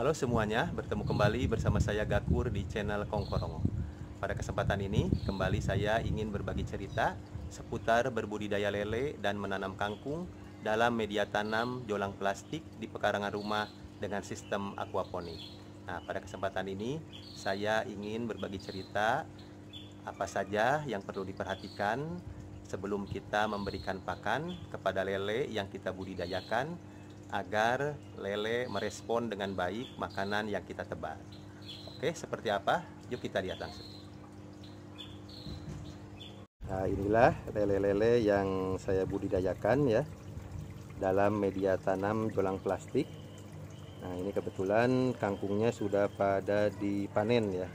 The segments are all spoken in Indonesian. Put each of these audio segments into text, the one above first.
Halo semuanya, bertemu kembali bersama saya Gakur di channel Kongkorong. Pada kesempatan ini, kembali saya ingin berbagi cerita seputar berbudidaya lele dan menanam kangkung dalam media tanam jolang plastik di pekarangan rumah dengan sistem aquaponik. Nah, pada kesempatan ini, saya ingin berbagi cerita apa saja yang perlu diperhatikan sebelum kita memberikan pakan kepada lele yang kita budidayakan agar lele merespon dengan baik makanan yang kita tebar. Oke, seperti apa? Yuk kita lihat langsung. Nah, inilah lele-lele yang saya budidayakan ya dalam media tanam jolang plastik. Nah, ini kebetulan kangkungnya sudah pada dipanen ya.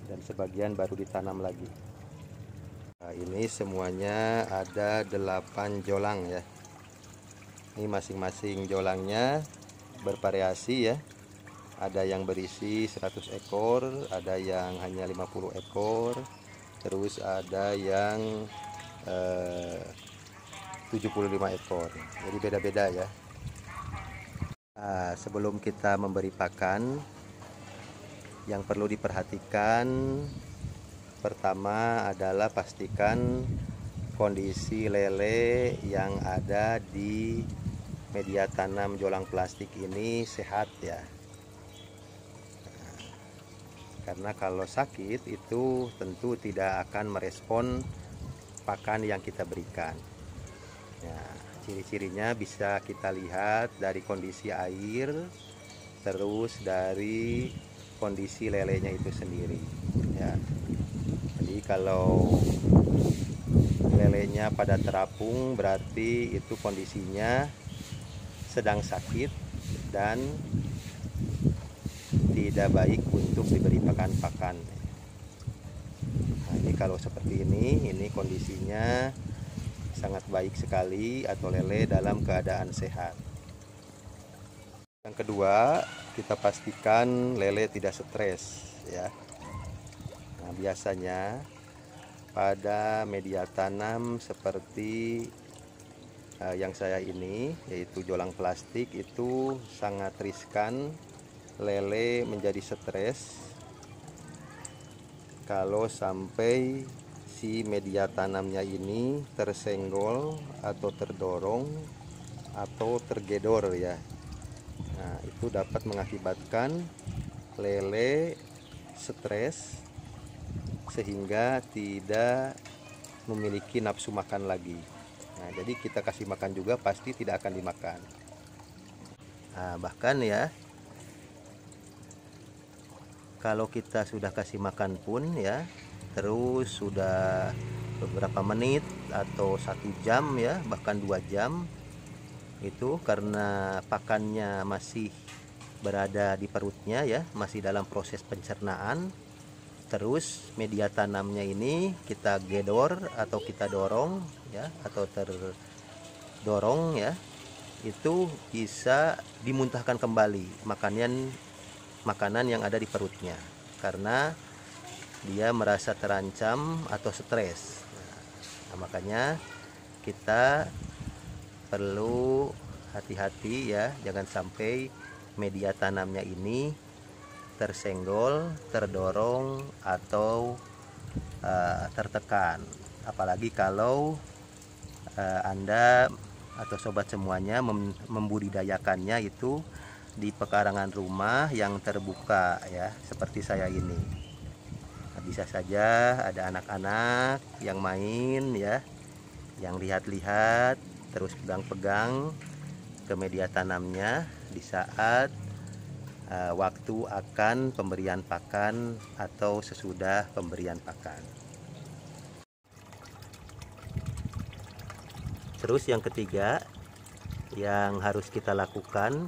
Dan sebagian baru ditanam lagi. Nah, ini semuanya ada 8 jolang ya. Ini masing-masing jolangnya bervariasi ya. Ada yang berisi 100 ekor, ada yang hanya 50 ekor, terus ada yang 75 ekor. Jadi beda-beda ya. Nah, sebelum kita memberi pakan, yang perlu diperhatikan pertama adalah pastikan kondisi lele yang ada di media tanam jolang plastik ini sehat ya. Karena kalau sakit itu tentu tidak akan merespon pakan yang kita berikan. Ya, ciri-cirinya bisa kita lihat dari kondisi air, terus dari kondisi lelenya itu sendiri. Ya. Jadi kalau lelenya pada terapung berarti itu kondisinya sedang sakit dan tidak baik untuk diberi pakan-pakan. Nah, ini kalau seperti ini kondisinya sangat baik sekali atau lele dalam keadaan sehat. Yang kedua, kita pastikan lele tidak stres ya. Nah, biasanya pada media tanam seperti yang saya ini, yaitu jolang plastik, itu sangat riskan lele menjadi stres kalau sampai si media tanamnya ini tersenggol atau terdorong atau tergedor ya. Nah, itu dapat mengakibatkan lele stres sehingga tidak memiliki nafsu makan lagi. Nah, jadi kita kasih makan juga pasti tidak akan dimakan. Nah, bahkan ya kalau kita sudah kasih makan pun ya, terus sudah beberapa menit atau 1 jam ya, bahkan 2 jam, itu karena pakannya masih berada di perutnya ya, masih dalam proses pencernaan, terus media tanamnya ini kita gedor atau kita dorong ya, atau terdorong ya, itu bisa dimuntahkan kembali makanan yang ada di perutnya karena dia merasa terancam atau stres. Nah, makanya kita perlu hati-hati ya, jangan sampai media tanamnya ini tersenggol, terdorong atau tertekan. Apalagi kalau Anda atau sobat semuanya membudidayakannya itu di pekarangan rumah yang terbuka ya, seperti saya ini. Nah, bisa saja ada anak-anak yang main ya, yang lihat-lihat terus pegang-pegang ke media tanamnya di saat waktu akan pemberian pakan atau sesudah pemberian pakan. Terus yang ketiga yang harus kita lakukan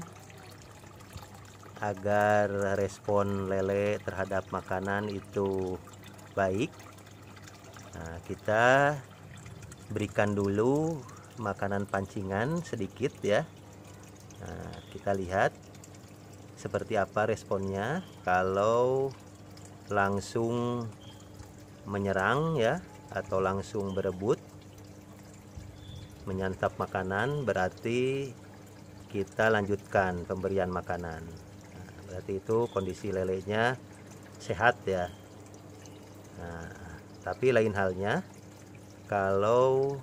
agar respon lele terhadap makanan itu baik, nah, kita berikan dulu makanan pancingan sedikit ya. Nah, kita lihat seperti apa responnya. Kalau langsung menyerang ya, atau langsung berebut menyantap makanan, berarti kita lanjutkan pemberian makanan. Nah, berarti itu kondisi lelenya sehat ya. Nah, tapi lain halnya kalau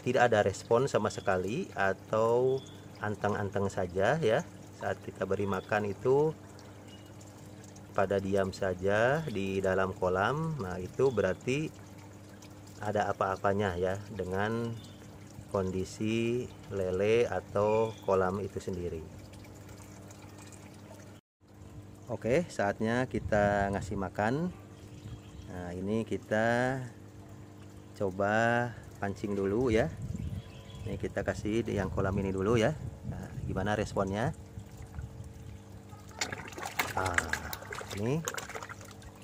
tidak ada respon sama sekali atau anteng-anteng saja ya, saat kita beri makan itu pada diam saja di dalam kolam. Nah, itu berarti ada apa-apanya ya dengan kondisi lele atau kolam itu sendiri. Oke, saatnya kita ngasih makan. Nah, ini kita coba pancing dulu ya. Ini kita kasih di yang kolam ini dulu ya. Nah, gimana responnya? Ini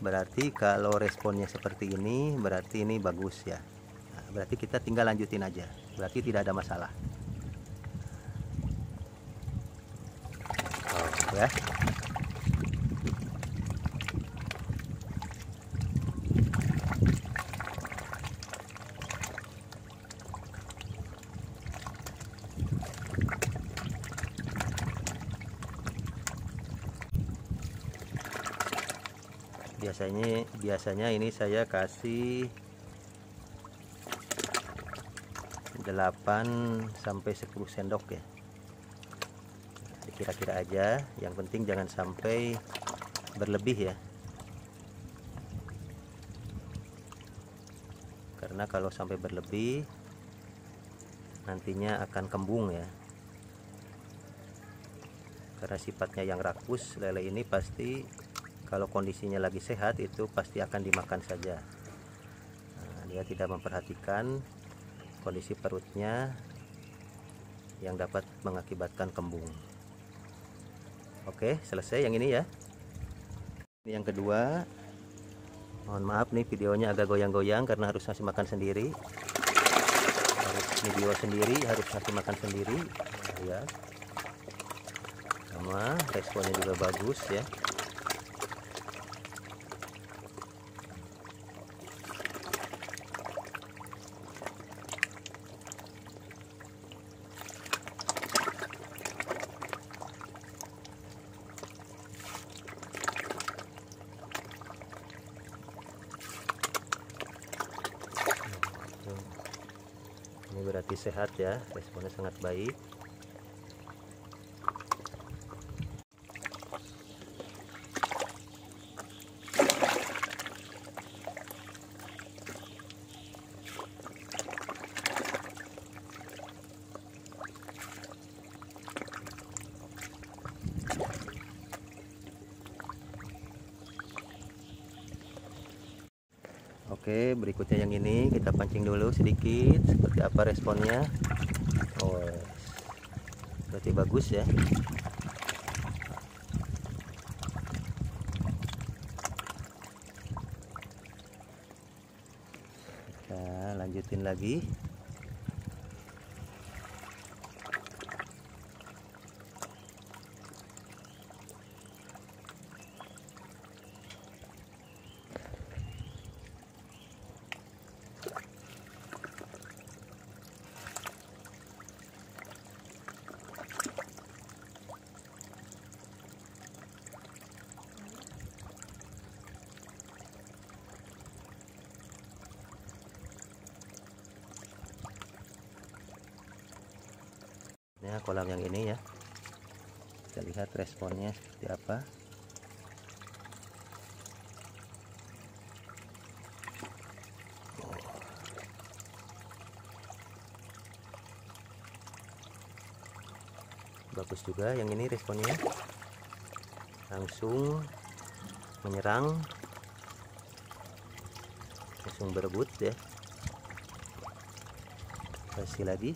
berarti kalau responnya seperti ini berarti ini bagus ya. Nah, berarti kita tinggal lanjutin aja, berarti tidak ada masalah. Ya, biasanya ini saya kasih 8 sampai 10 sendok ya. Kira-kira aja, yang penting jangan sampai berlebih ya. Karena kalau sampai berlebih nantinya akan kembung ya. Karena sifatnya yang rakus, lele ini pasti kalau kondisinya lagi sehat itu pasti akan dimakan saja. Nah, dia tidak memperhatikan kondisi perutnya yang dapat mengakibatkan kembung. Oke, selesai yang ini ya. Ini yang kedua. Mohon maaf nih videonya agak goyang-goyang karena harus ngasih makan sendiri. Harus video sendiri, harus ngasih makan sendiri. Ya. Sama responnya juga bagus ya. Ini berarti sehat ya, responnya sangat baik. Oke, berikutnya yang ini kita pancing dulu sedikit, seperti apa responnya. Oh, berarti bagus ya. Kita lanjutin lagi. Ya, kolam yang ini ya, kita lihat responnya seperti apa. Bagus juga yang ini responnya, langsung menyerang, langsung berebut ya. Kasih lagi.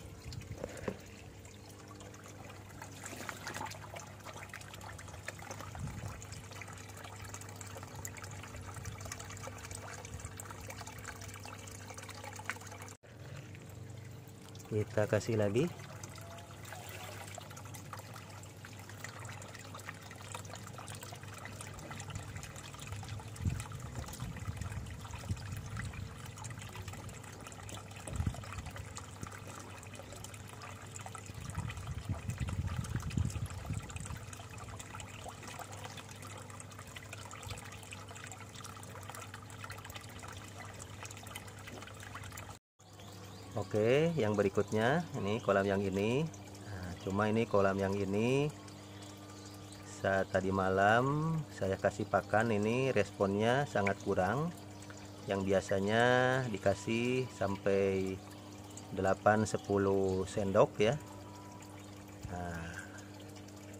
Kita kasih lagi. Oke, yang berikutnya ini kolam yang ini. Nah, cuma ini kolam yang ini saat tadi malam saya kasih pakan, ini responnya sangat kurang. Yang biasanya dikasih sampai 8-10 sendok ya. Nah,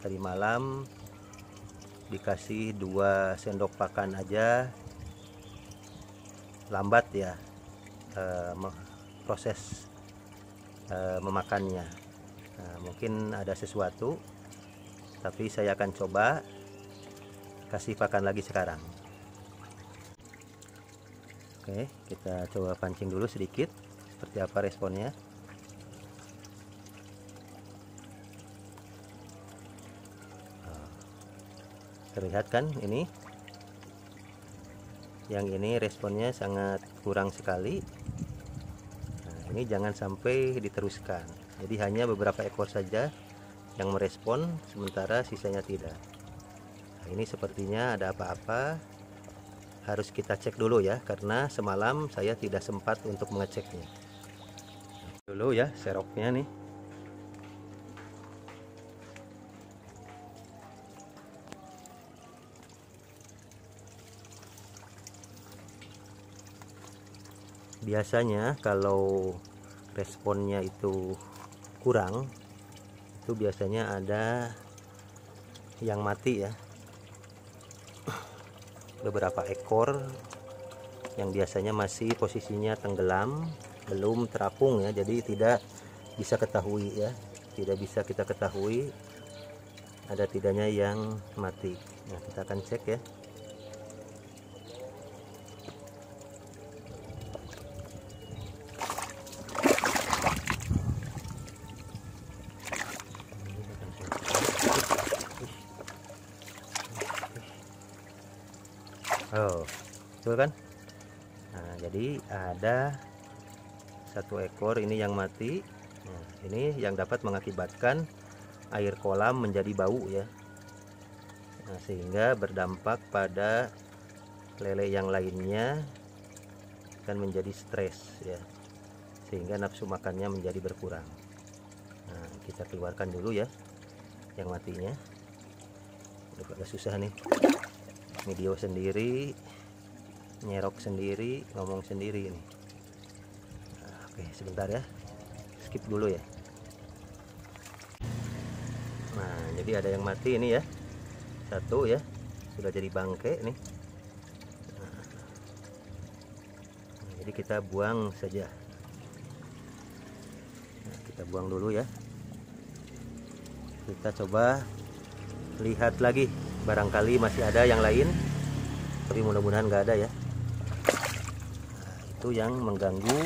tadi malam dikasih 2 sendok pakan aja, lambat ya proses memakannya. Nah, mungkin ada sesuatu, tapi saya akan coba kasih pakan lagi sekarang. Oke, kita coba pancing dulu sedikit, seperti apa responnya. Terlihat kan ini, yang ini responnya sangat kurang sekali. Nah, ini jangan sampai diteruskan, jadi hanya beberapa ekor saja yang merespon, sementara sisanya tidak. Nah, ini sepertinya ada apa-apa, harus kita cek dulu ya, karena semalam saya tidak sempat untuk mengeceknya. Dulu ya seroknya nih. Biasanya kalau responnya itu kurang, itu biasanya ada yang mati ya, beberapa ekor yang biasanya masih posisinya tenggelam, belum terapung ya, jadi tidak bisa ketahui ya, tidak bisa kita ketahui ada tidaknya yang mati. Nah, kita akan cek ya. Oh, betul kan? Nah, jadi ada 1 ekor ini yang mati. Nah, ini yang dapat mengakibatkan air kolam menjadi bau ya. Nah, sehingga berdampak pada lele yang lainnya, akan menjadi stres ya, sehingga nafsu makannya menjadi berkurang. Nah, kita keluarkan dulu ya yang matinya. Agak susah nih, video sendiri, nyerok sendiri, ngomong sendiri ini. Nah, oke, sebentar ya, skip dulu ya. Nah, jadi ada yang mati ini ya, 1 ya, sudah jadi bangke nih. Nah, jadi kita buang saja. Nah, kita buang dulu ya. Kita coba lihat lagi, barangkali masih ada yang lain, tapi mudah-mudahan nggak ada ya. Nah, itu yang mengganggu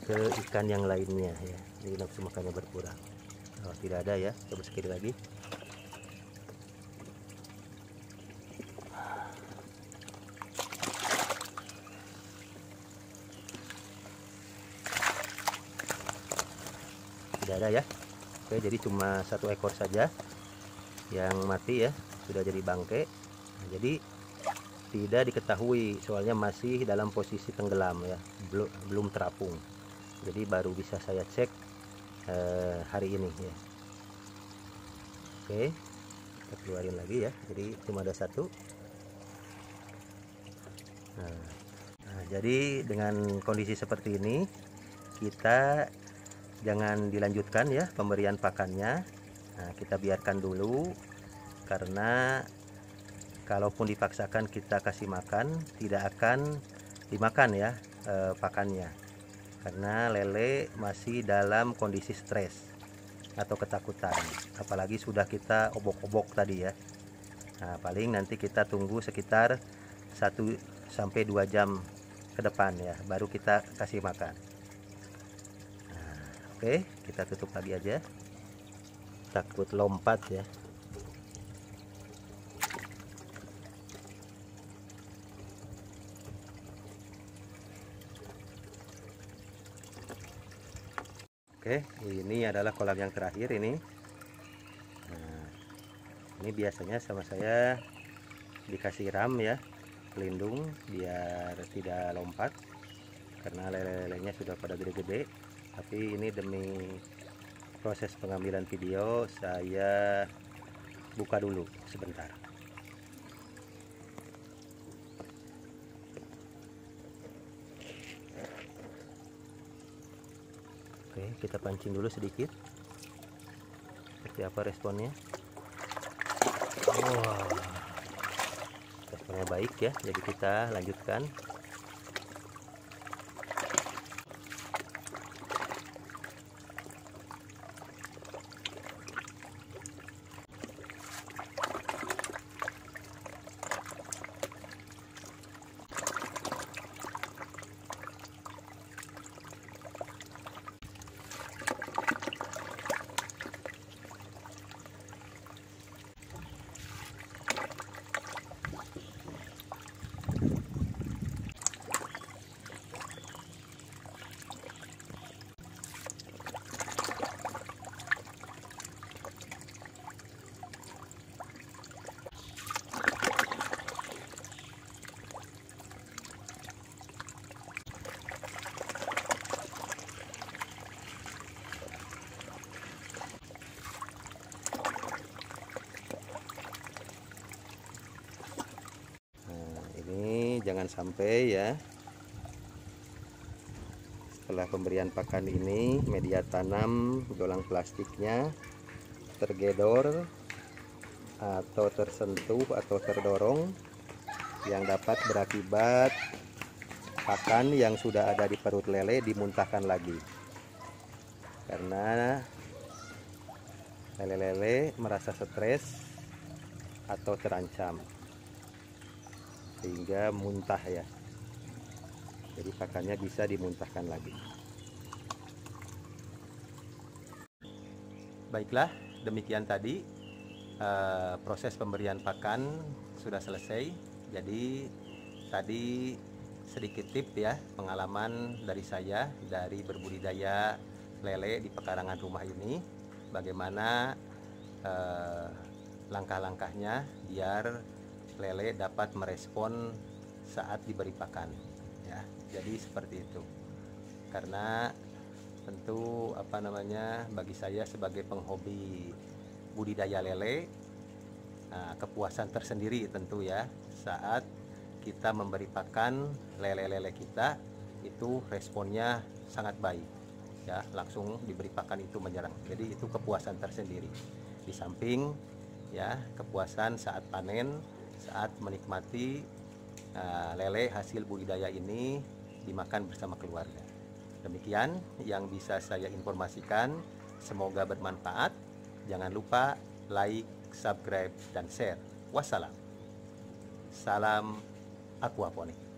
ke ikan yang lainnya ya, jadi nafsu makannya berkurang. Oh, tidak ada ya, coba sekali lagi. Tidak ada ya. Oke, jadi cuma 1 ekor saja yang mati ya, sudah jadi bangke. Nah, jadi tidak diketahui, soalnya masih dalam posisi tenggelam ya, belum terapung. Jadi baru bisa saya cek hari ini ya. Oke, kita keluarin lagi ya, jadi cuma ada 1. Nah, jadi dengan kondisi seperti ini, kita jangan dilanjutkan ya pemberian pakannya. Nah, kita biarkan dulu, karena kalaupun dipaksakan kita kasih makan, tidak akan dimakan ya pakannya, karena lele masih dalam kondisi stres atau ketakutan, apalagi sudah kita obok-obok tadi ya. Nah, paling nanti kita tunggu sekitar 1-2 jam ke depan ya, baru kita kasih makan. Nah, oke, kita tutup lagi aja, takut lompat ya. Oke, ini adalah kolam yang terakhir ini. Nah, ini biasanya sama saya dikasih ram ya, pelindung biar tidak lompat, karena lele-lelenya sudah pada gede-gede. Tapi ini demi proses pengambilan video, saya buka dulu sebentar. Oke, kita pancing dulu sedikit. Seperti apa responnya? Wow, responnya baik ya. Jadi kita lanjutkan. Jangan sampai ya, setelah pemberian pakan ini media tanam gelang plastiknya tergedor atau tersentuh atau terdorong, yang dapat berakibat pakan yang sudah ada di perut lele dimuntahkan lagi, karena lele-lele merasa stres atau terancam sehingga muntah ya. Jadi pakannya bisa dimuntahkan lagi. Baiklah, demikian tadi proses pemberian pakan sudah selesai. Jadi tadi sedikit tip ya, pengalaman dari saya dari berbudidaya lele di pekarangan rumah ini, bagaimana langkah-langkahnya biar lele dapat merespon saat diberi pakan ya. Jadi seperti itu. Karena tentu bagi saya sebagai penghobi budidaya lele, kepuasan tersendiri tentu ya saat kita memberi pakan lele-lele kita, itu responnya sangat baik ya, langsung diberi pakan itu menyerang. Jadi itu kepuasan tersendiri. Di samping ya kepuasan saat panen, saat menikmati lele hasil budidaya ini dimakan bersama keluarga. Demikian yang bisa saya informasikan, semoga bermanfaat. Jangan lupa like, subscribe, dan share. Wassalam. Salam aquaponik.